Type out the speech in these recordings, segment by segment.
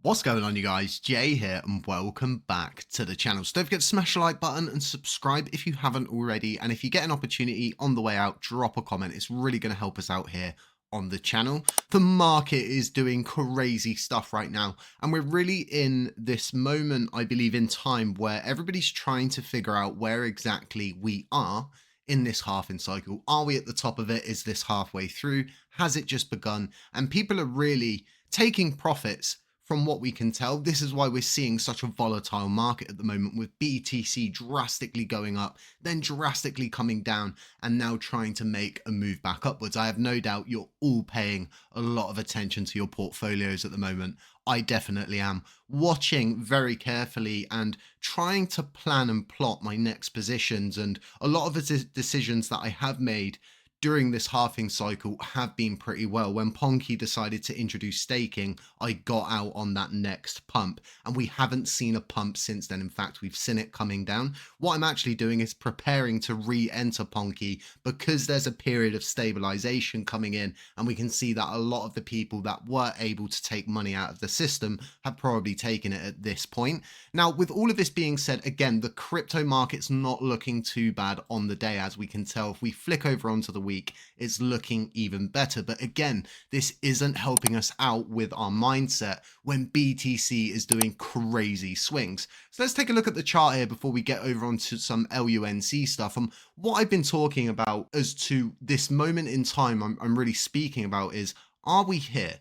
What's going on, you guys? Jay here and welcome back to the channel. So don't forget to smash the like button and subscribe if you haven't already, and if you get an opportunity on the way out, drop a comment. It's really going to help us out here on the channel. The market is doing crazy stuff right now, and we're really in this moment, I believe, in time where everybody's trying to figure out where exactly we are in this halving cycle. Are we at the top of it? Is this halfway through? Has it just begun? And people are really taking profits. From what we can tell, this is why we're seeing such a volatile market at the moment, with BTC drastically going up, then drastically coming down, and now trying to make a move back upwards. I have no doubt you're all paying a lot of attention to your portfolios at the moment. I definitely am, watching very carefully and trying to plan and plot my next positions. And a lot of the decisions that I have made during this halving cycle have been pretty well. When Ponky decided to introduce staking, I got out on that next pump, and we haven't seen a pump since then. In fact, we've seen it coming down. What I'm actually doing is preparing to re-enter Ponky, because there's a period of stabilization coming in, and we can see that a lot of the people that were able to take money out of the system have probably taken it at this point. Now, with all of this being said, again, the crypto market's not looking too bad on the day, as we can tell. If we flick over onto the week, it's looking even better. But again, this isn't helping us out with our mindset when BTC is doing crazy swings. So let's take a look at the chart here before we get over onto some LUNC stuff. And what I've been talking about as to this moment in time I'm really speaking about is, are we here?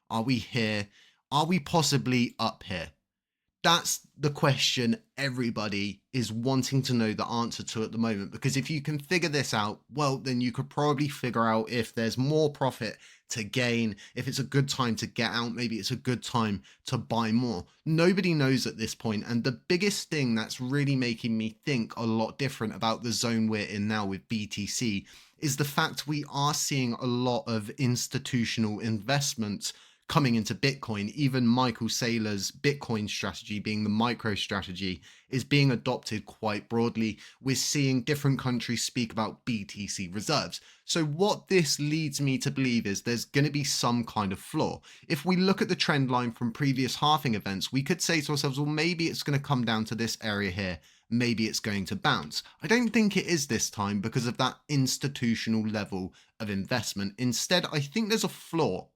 Are we here? Are we possibly up here? That's the question everybody is wanting to know the answer to at the moment, because if you can figure this out, well, then you could probably figure out if there's more profit to gain, if it's a good time to get out, maybe it's a good time to buy more. Nobody knows at this point. And the biggest thing that's really making me think a lot different about the zone we're in now with BTC is the fact we are seeing a lot of institutional investments coming into Bitcoin. Even Michael Saylor's Bitcoin strategy, being the micro strategy, is being adopted quite broadly. We're seeing different countries speak about BTC reserves. So what this leads me to believe is there's going to be some kind of floor. If we look at the trend line from previous halving events, we could say to ourselves, well, maybe it's going to come down to this area here. Maybe it's going to bounce. I don't think it is this time because of that institutional level of investment. Instead, I think there's a floor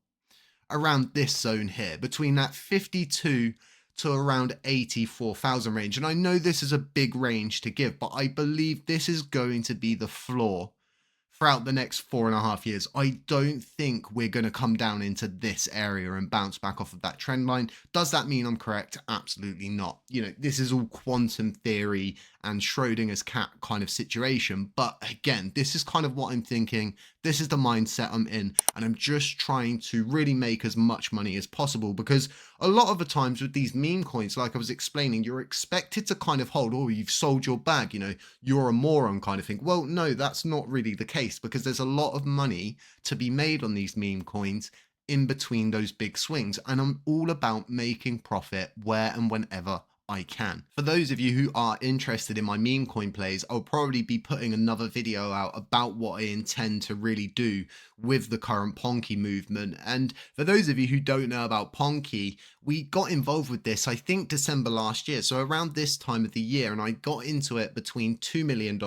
around this zone here, between that 52 to around 84,000 range. And I know this is a big range to give, but I believe this is going to be the floor throughout the next 4.5 years. I don't think we're going to come down into this area and bounce back off of that trend line. Does that mean I'm correct? Absolutely not. You know, this is all quantum theory and Schrodinger's cat kind of situation. But again, this is kind of what I'm thinking. This is the mindset I'm in, and I'm just trying to really make as much money as possible, because a lot of the times with these meme coins, like I was explaining, you're expected to kind of hold, oh, you've sold your bag, you know, you're a moron kind of thing. Well, no, that's not really the case, because there's a lot of money to be made on these meme coins in between those big swings. And I'm all about making profit where and whenever I can. For those of you who are interested in my meme coin plays, I'll probably be putting another video out about what I intend to really do with the current Ponky movement. And for those of you who don't know about Ponky, we got involved with this, I think, December last year. So around this time of the year, and I got into it between $2 million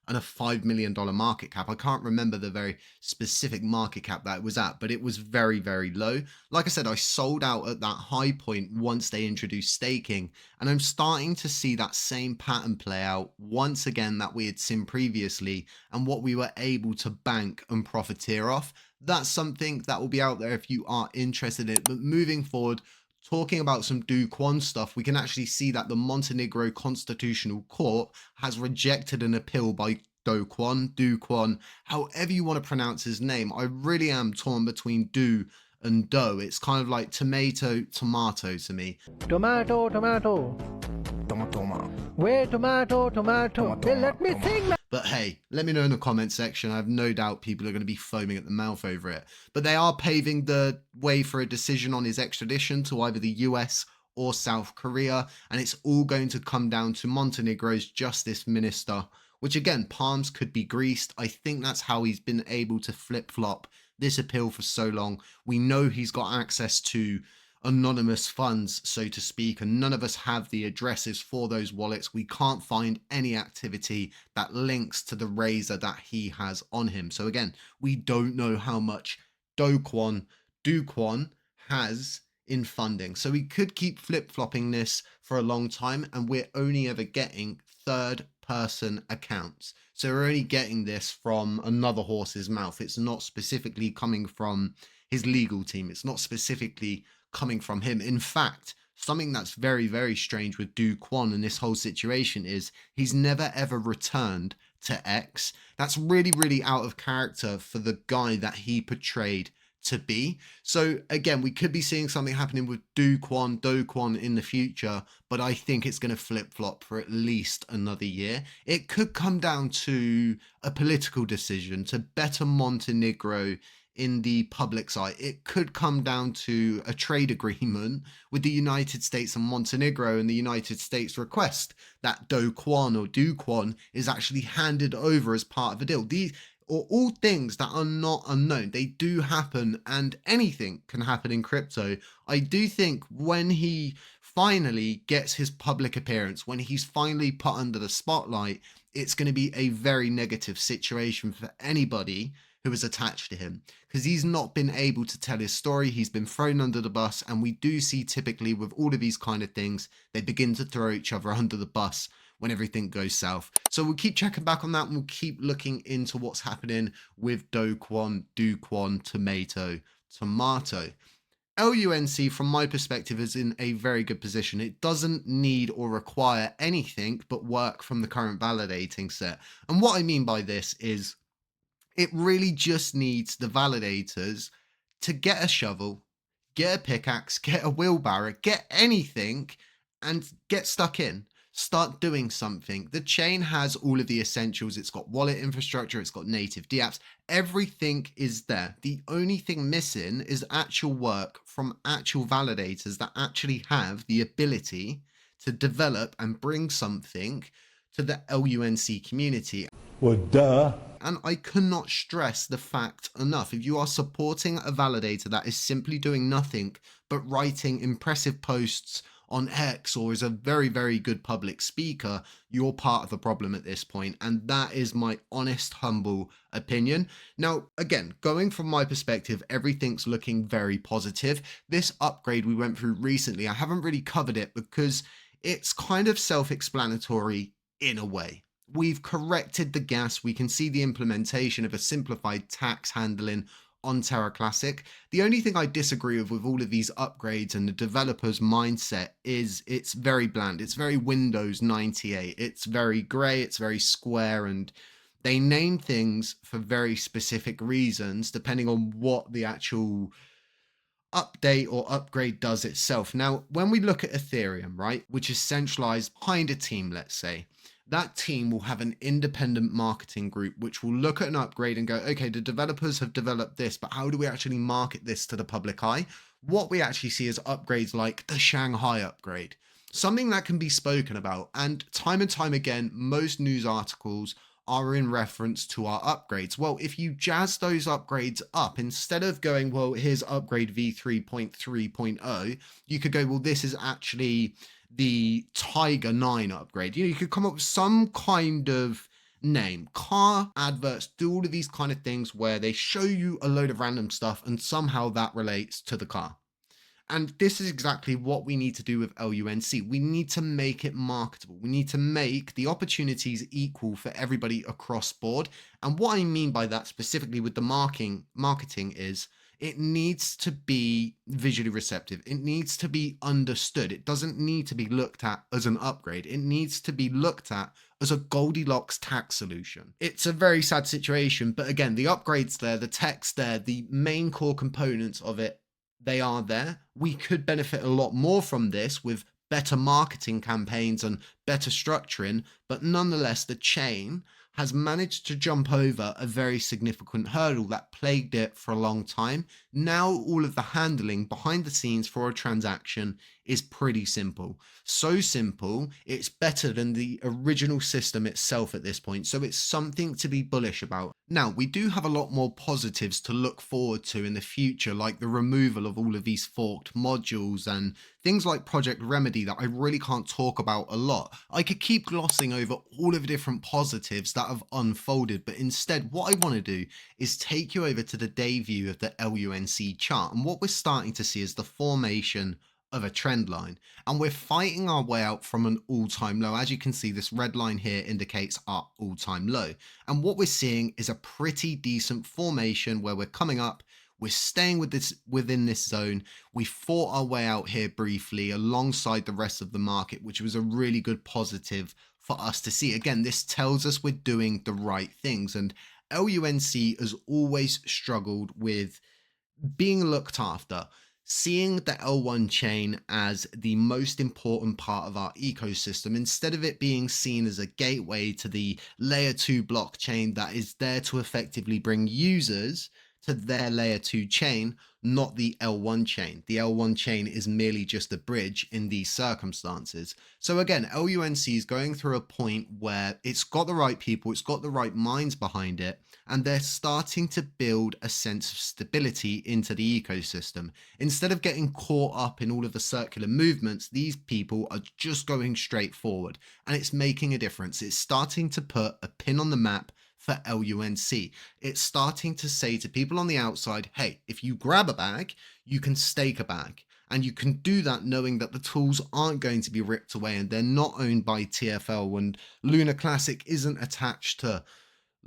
and a $5 million market cap. I can't remember the very specific market cap that it was at, but it was very, very low. Like I said, I sold out at that high point once they introduced staking, and I'm starting to see that same pattern play out once again that we had seen previously, and what we were able to bank and profiteer off. That's something that will be out there if you are interested in it. But moving forward, talking about some Do Kwon stuff, we can actually see that the Montenegro Constitutional Court has rejected an appeal by Do Kwon, however you want to pronounce his name. I really am torn between Do and Do. It's kind of like tomato to me. Tomato, tomato. Where tomato, tomato. Well, let me sing. But hey, let me know in the comment section. I have no doubt people are going to be foaming at the mouth over it. But they are paving the way for a decision on his extradition to either the US or South Korea. And it's all going to come down to Montenegro's justice minister, which again, palms could be greased. I think that's how he's been able to flip-flop this appeal for so long. We know he's got access to anonymous funds, so to speak, and none of us have the addresses for those wallets. We can't find any activity that links to the razor that he has on him. So again, we don't know how much Do Kwon has in funding. So we could keep flip-flopping this for a long time, and we're only ever getting third-person accounts. So we're only getting this from another horse's mouth. It's not specifically coming from his legal team. It's not specifically coming from him. In fact, something that's very, very strange with Do Kwon and this whole situation is he's never ever returned to X. That's really, really out of character for the guy that he portrayed to be. So again, we could be seeing something happening with Do Kwon in the future, but I think it's going to flip-flop for at least another year. It could come down to a political decision to better Montenegro in the public's eye. It could come down to a trade agreement with the United States and Montenegro, and the United States request that Do Kwon is actually handed over as part of a deal. These are all things that are not unknown. They do happen, and anything can happen in crypto. I do think when he finally gets his public appearance, when he's finally put under the spotlight, it's going to be a very negative situation for anybody who is attached to him, because he's not been able to tell his story. He's been thrown under the bus, and we do see typically with all of these kind of things, they begin to throw each other under the bus when everything goes south. So we'll keep checking back on that, and we'll keep looking into what's happening with Do Kwon, tomato. LUNC, from my perspective, is in a very good position. It doesn't need or require anything but work from the current validating set. And what I mean by this is it really just needs the validators to get a shovel, get a pickaxe, get a wheelbarrow, get anything, and get stuck in. Start doing something. The chain has all of the essentials. It's got wallet infrastructure. It's got native dApps. Everything is there. The only thing missing is actual work from actual validators that actually have the ability to develop and bring something to the LUNC community. Well, duh. And I cannot stress the fact enough. If you are supporting a validator that is simply doing nothing but writing impressive posts on X, or is a very, very good public speaker, you're part of the problem at this point. And that is my honest, humble opinion. Now, again, going from my perspective, everything's looking very positive. This upgrade we went through recently, I haven't really covered it because it's kind of self-explanatory in a way. We've corrected the gas. We can see the implementation of a simplified tax handling on Terra Classic. The only thing I disagree with all of these upgrades and the developer's mindset is it's very bland. It's very Windows 98. It's very gray. It's very square, and they name things for very specific reasons depending on what the actual update or upgrade does itself. Now, when we look at Ethereum, right, which is centralized behind a team, let's say, that team will have an independent marketing group which will look at an upgrade and go, okay, the developers have developed this, but how do we actually market this to the public eye? What we actually see is upgrades like the Shanghai upgrade, something that can be spoken about. And time again, most news articles are in reference to our upgrades. Well, if you jazz those upgrades up, instead of going, well, here's upgrade v3.3.0, you could go, well, this is actually the Tiger 9 upgrade. You could come up with some kind of name. Car adverts do all of these kind of things where they show you a load of random stuff and somehow that relates to the car. And this is exactly what we need to do with LUNC. We need to make it marketable. We need to make the opportunities equal for everybody across board. And what I mean by that specifically with the marketing is it needs to be visually receptive. It needs to be understood. It doesn't need to be looked at as an upgrade. It needs to be looked at as a Goldilocks tax solution. It's a very sad situation, but again, the upgrades there, the tech's there, the main core components of it, they are there. We could benefit a lot more from this with better marketing campaigns and better structuring, but nonetheless, the chain has managed to jump over a very significant hurdle that plagued it for a long time. Now, all of the handling behind the scenes for a transaction is pretty simple. So simple, it's better than the original system itself at this point. So it's something to be bullish about. Now, we do have a lot more positives to look forward to in the future, like the removal of all of these forked modules and things like Project Remedy that I really can't talk about a lot. I could keep glossing over all of the different positives that have unfolded, but instead what I want to do is take you over to the day view of the LUNC chart. And what we're starting to see is the formation of a trend line, and we're fighting our way out from an all-time low. As you can see, this red line here indicates our all-time low, and what we're seeing is a pretty decent formation where we're coming up, we're staying within this zone. We fought our way out here briefly alongside the rest of the market, which was a really good positive for us to see. Again, this tells us we're doing the right things, and LUNC has always struggled with being looked after, seeing the L1 chain as the most important part of our ecosystem, instead of it being seen as a gateway to the layer 2 blockchain that is there to effectively bring users to their layer 2 chain, not the L1 chain. The L1 chain is merely just a bridge in these circumstances. So again, LUNC is going through a point where it's got the right people, it's got the right minds behind it, and they're starting to build a sense of stability into the ecosystem. Instead of getting caught up in all of the circular movements, these people are just going straight forward, and it's making a difference. It's starting to put a pin on the map for LUNC. It's starting to say to people on the outside, hey, if you grab a bag, you can stake a bag. And you can do that knowing that the tools aren't going to be ripped away and they're not owned by TFL, and Luna Classic isn't attached to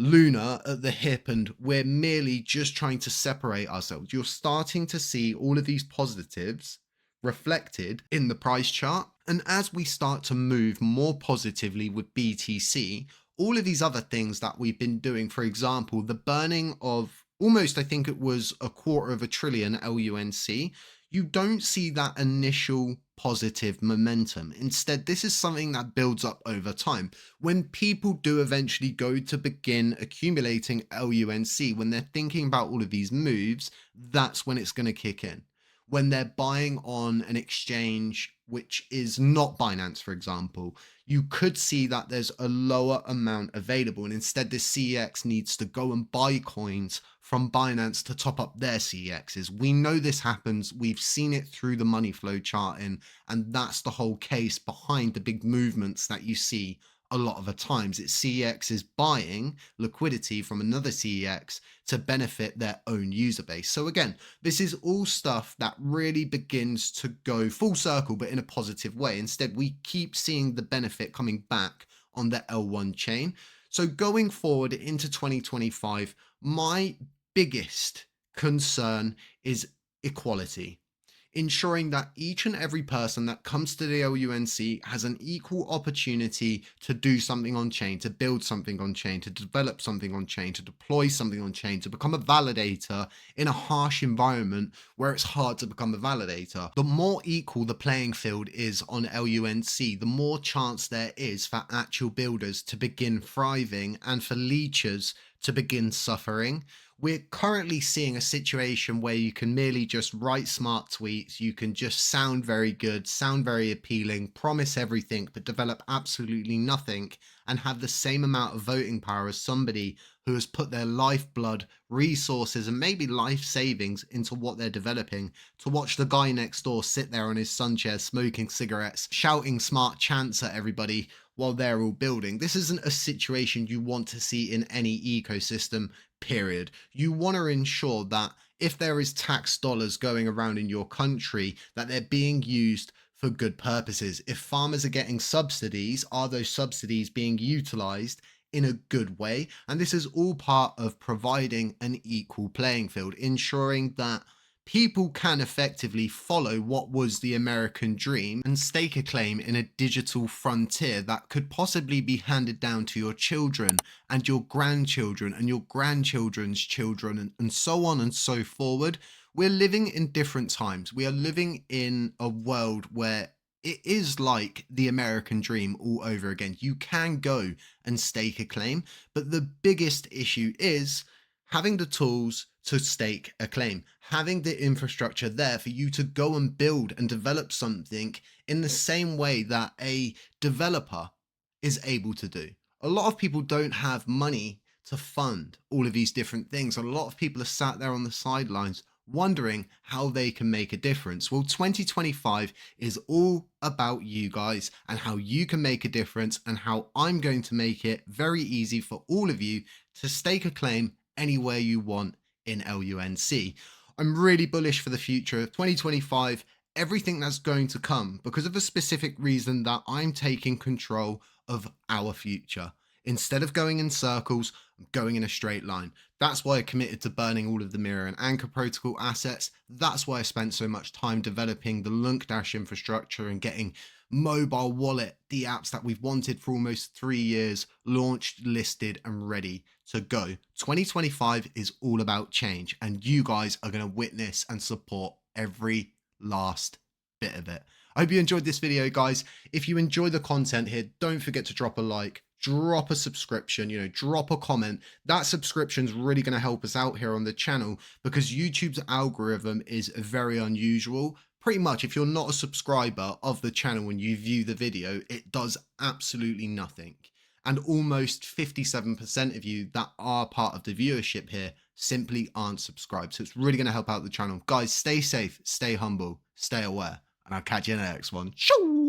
Luna at the hip, and we're merely just trying to separate ourselves. You're starting to see all of these positives reflected in the price chart. And as we start to move more positively with BTC, all of these other things that we've been doing, for example, the burning of almost, I think it was $250 billion LUNC, you don't see that initial positive momentum. Instead, this is something that builds up over time. When people do eventually go to begin accumulating LUNC, when they're thinking about all of these moves, that's when it's going to kick in. When they're buying on an exchange which is not Binance, for example, you could see that there's a lower amount available, and instead this CEX needs to go and buy coins from Binance to top up their CEXs. We know this happens. We've seen it through the money flow charting, and that's the whole case behind the big movements that you see a lot of the times. It's CEX is buying liquidity from another CEX to benefit their own user base. So again, this is all stuff that really begins to go full circle, but in a positive way. Instead, we keep seeing the benefit coming back on the L1 chain. So going forward into 2025, my biggest concern is equality. Ensuring that each and every person that comes to the LUNC has an equal opportunity to do something on chain, to build something on chain, to develop something on chain, to deploy something on chain, to become a validator in a harsh environment where it's hard to become a validator. The more equal the playing field is on LUNC, the more chance there is for actual builders to begin thriving and for leechers to begin suffering. We're currently seeing a situation where you can merely just write smart tweets, you can just sound very good, sound very appealing, promise everything, but develop absolutely nothing, and have the same amount of voting power as somebody who has put their lifeblood, resources, and maybe life savings into what they're developing, to watch the guy next door sit there on his sun chair smoking cigarettes, shouting smart chants at everybody while they're all building. This isn't a situation you want to see in any ecosystem, period. You want to ensure that if there is tax dollars going around in your country, that they're being used for good purposes. If farmers are getting subsidies, are those subsidies being utilized in a good way? And this is all part of providing an equal playing field, ensuring that people can effectively follow what was the American dream and stake a claim in a digital frontier that could possibly be handed down to your children and your grandchildren and your grandchildren's children, and so on and so forward. We're living in different times. We are living in a world where it is like the American dream all over again. You can go and stake a claim, but the biggest issue is having the tools to stake a claim, having the infrastructure there for you to go and build and develop something in the same way that a developer is able to do. A lot of people don't have money to fund all of these different things. A lot of people are sat there on the sidelines wondering how they can make a difference. Well, 2025 is all about you guys and how you can make a difference, and how I'm going to make it very easy for all of you to stake a claim anywhere you want in LUNC. I'm really bullish for the future of 2025, everything that's going to come, because of a specific reason that I'm taking control of our future. Instead of going in circles, I'm going in a straight line. That's why I committed to burning all of the Mirror and Anchor protocol assets. That's why I spent so much time developing the LUNCDash infrastructure and getting mobile wallet, the apps that we've wanted for almost 3 years, launched, listed, and ready to go. 2025 is all about change, and you guys are going to witness and support every last bit of it. I hope you enjoyed this video, guys. If you enjoy the content here, don't forget to drop a like, drop a subscription, drop a comment. That subscription's really going to help us out here on the channel, because YouTube's algorithm is very unusual. Pretty much, if you're not a subscriber of the channel when you view the video, it does absolutely nothing. And almost 57% of you that are part of the viewership here simply aren't subscribed. So it's really going to help out the channel. Guys, stay safe, stay humble, stay aware, and I'll catch you in the next one. Shoo!